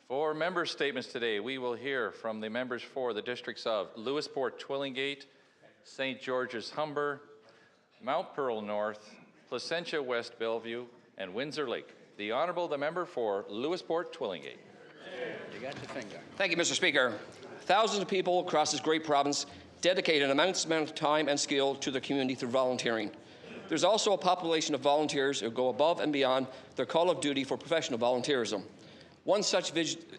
For member statements today, we will hear from the members for the districts of Lewisporte, Twillingate, St. George's, Humber, Mount Pearl North, Placentia West, Bellevue, and Windsor Lake. The Honourable, the member for Lewisporte, Twillingate. You got your finger. Thank you, Mr. Speaker. Thousands of people across this great province dedicate an immense amount of time and skill to their community through volunteering. There's also a population of volunteers who go above and beyond their call of duty for professional volunteerism. One such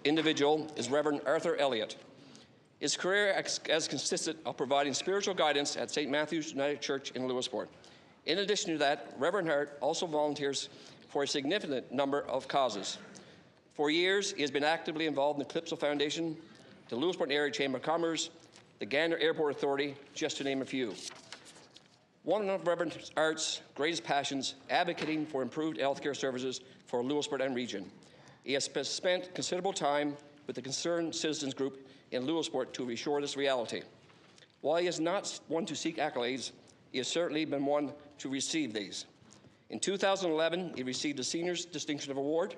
individual is Reverend Arthur Elliott. His career has consisted of providing spiritual guidance at St. Matthew's United Church in Lewisporte. In addition to that, Reverend Hart also volunteers for a significant number of causes. For years, he has been actively involved in the Calypso Foundation, the Lewisporte Area Chamber of Commerce, the Gander Airport Authority, just to name a few. One of Reverend Hart's greatest passions, advocating for improved healthcare services for Lewisporte and region. He has spent considerable time with the Concerned Citizens Group in Lewisporte to ensure this reality. While he is not one to seek accolades, he has certainly been one to receive these. In 2011, he received the Seniors Distinction Award,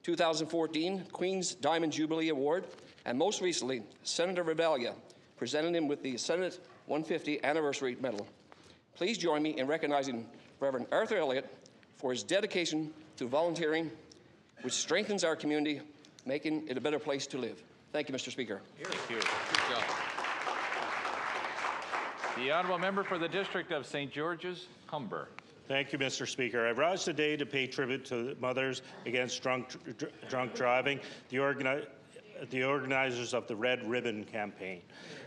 2014, Queen's Diamond Jubilee Award, and most recently, Senator Revelia presented him with the Senate 150 Anniversary Medal. Please join me in recognizing Reverend Arthur Elliott for his dedication to volunteering, which strengthens our community, making it a better place to live. Thank you, Mr. Speaker. Thank you. Good job. The Honourable Member for the District of St. George's, Humber. Thank you, Mr. Speaker. I rise today to pay tribute to mothers against drunk driving, the organizers of the Red Ribbon campaign.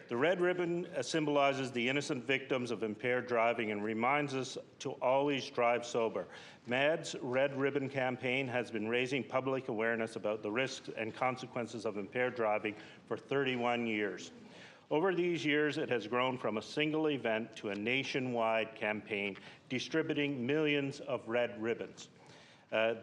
The Red Ribbon symbolizes the innocent victims of impaired driving and reminds us to always drive sober. MAD's Red Ribbon campaign has been raising public awareness about the risks and consequences of impaired driving for 31 years. Over these years, it has grown from a single event to a nationwide campaign, distributing millions of red ribbons.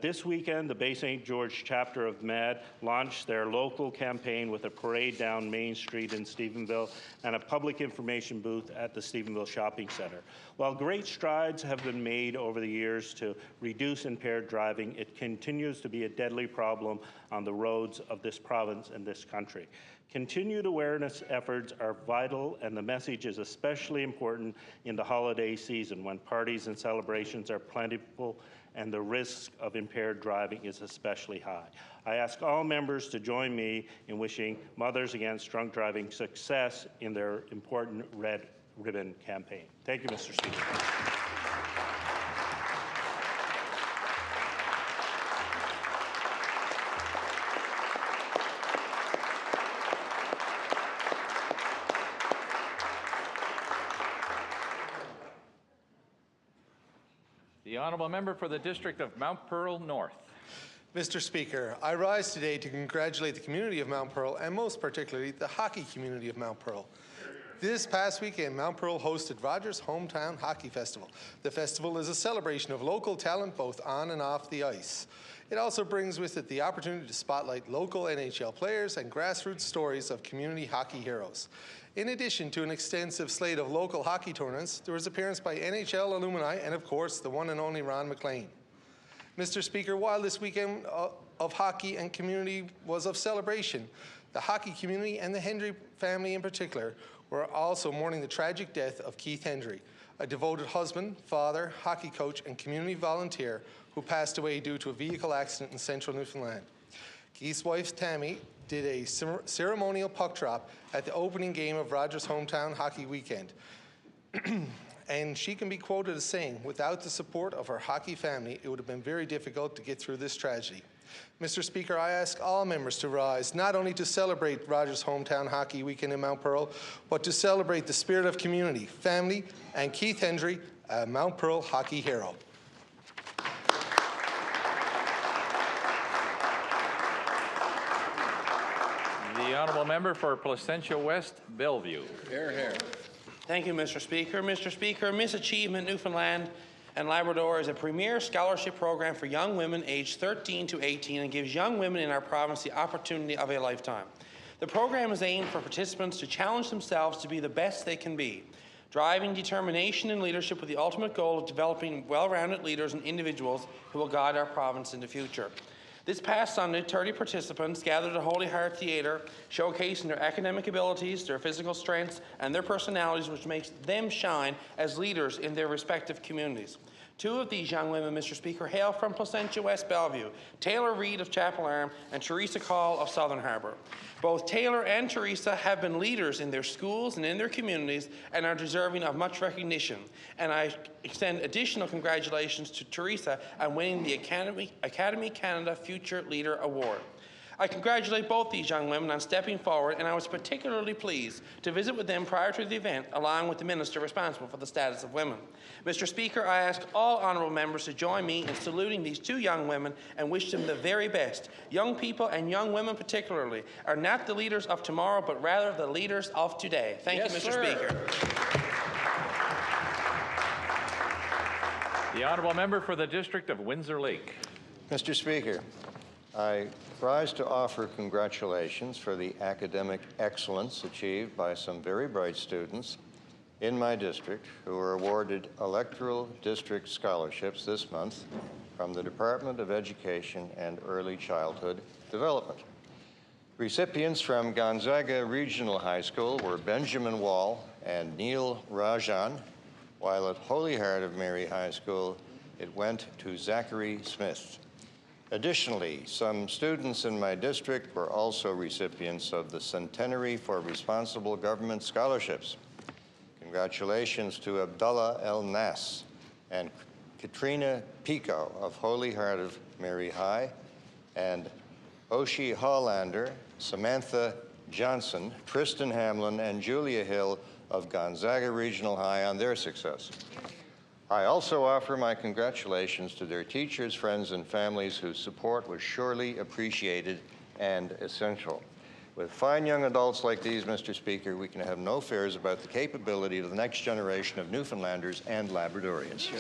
This weekend, the Bay St. George chapter of MAD launched their local campaign with a parade down Main Street in Stephenville and a public information booth at the Stephenville Shopping Centre. While great strides have been made over the years to reduce impaired driving, it continues to be a deadly problem on the roads of this province and this country. Continued awareness efforts are vital, and the message is especially important in the holiday season when parties and celebrations are plentiful and the risk of impaired driving is especially high. I ask all members to join me in wishing Mothers Against Drunk Driving success in their important Red Ribbon campaign. Thank you, Mr. Speaker. The Honourable Member for the District of Mount Pearl North. Mr. Speaker, I rise today to congratulate the community of Mount Pearl and most particularly the hockey community of Mount Pearl. This past weekend, Mount Pearl hosted Rogers Hometown Hockey Festival. The festival is a celebration of local talent both on and off the ice. It also brings with it the opportunity to spotlight local NHL players and grassroots stories of community hockey heroes. In addition to an extensive slate of local hockey tournaments, there was appearance by NHL alumni and, of course, the one and only Ron McLean. Mr. Speaker, while this weekend of hockey and community was of celebration, the hockey community and the Hendry family in particular were also mourning the tragic death of Keith Hendry, a devoted husband, father, hockey coach, and community volunteer who passed away due to a vehicle accident in central Newfoundland. Keith's wife, Tammy, did a ceremonial puck drop at the opening game of Rogers Hometown Hockey Weekend. And she can be quoted as saying, without the support of her hockey family, it would have been very difficult to get through this tragedy. Mr. Speaker, I ask all members to rise, not only to celebrate Rogers Hometown Hockey Weekend in Mount Pearl, but to celebrate the spirit of community, family, and Keith Hendry, a Mount Pearl hockey hero. The Honourable Member for Placentia West, Bellevue. Hear, hear. Thank you, Mr. Speaker. Mr. Speaker, Miss Achievement Newfoundland and Labrador is a premier scholarship program for young women aged 13 to 18 and gives young women in our province the opportunity of a lifetime. The program is aimed for participants to challenge themselves to be the best they can be, driving determination and leadership with the ultimate goal of developing well-rounded leaders and individuals who will guide our province in the future. This past Sunday, 30 participants gathered at Holy Heart Theatre, showcasing their academic abilities, their physical strengths, and their personalities, which makes them shine as leaders in their respective communities. Two of these young women, Mr. Speaker, hail from Placentia, West Bellevue, Taylor Reid of Chapel Arm and Teresa Call of Southern Harbour. Both Taylor and Teresa have been leaders in their schools and in their communities and are deserving of much recognition. And I extend additional congratulations to Teresa on winning the Academy Canada Future Leader Award. I congratulate both these young women on stepping forward, and I was particularly pleased to visit with them prior to the event, along with the Minister responsible for the status of women. Mr. Speaker, I ask all honourable members to join me in saluting these two young women and wish them the very best. Young people, and young women particularly, are not the leaders of tomorrow, but rather the leaders of today. Thank you, Mr. Speaker. The honourable member for the District of Windsor Lake. Mr. Speaker, I rise to offer congratulations for the academic excellence achieved by some very bright students in my district who were awarded electoral district scholarships this month from the Department of Education and Early Childhood Development. Recipients from Gonzaga Regional High School were Benjamin Wall and Neil Rajan, while at Holy Heart of Mary High School, it went to Zachary Smith. Additionally, some students in my district were also recipients of the Centenary for Responsible Government scholarships. Congratulations to Abdullah El Nas and Katrina Pico of Holy Heart of Mary High, and Oshie Hollander, Samantha Johnson, Tristan Hamlin, and Julia Hill of Gonzaga Regional High on their success. I also offer my congratulations to their teachers, friends, and families whose support was surely appreciated and essential. With fine young adults like these, Mr. Speaker, we can have no fears about the capability of the next generation of Newfoundlanders and Labradorians.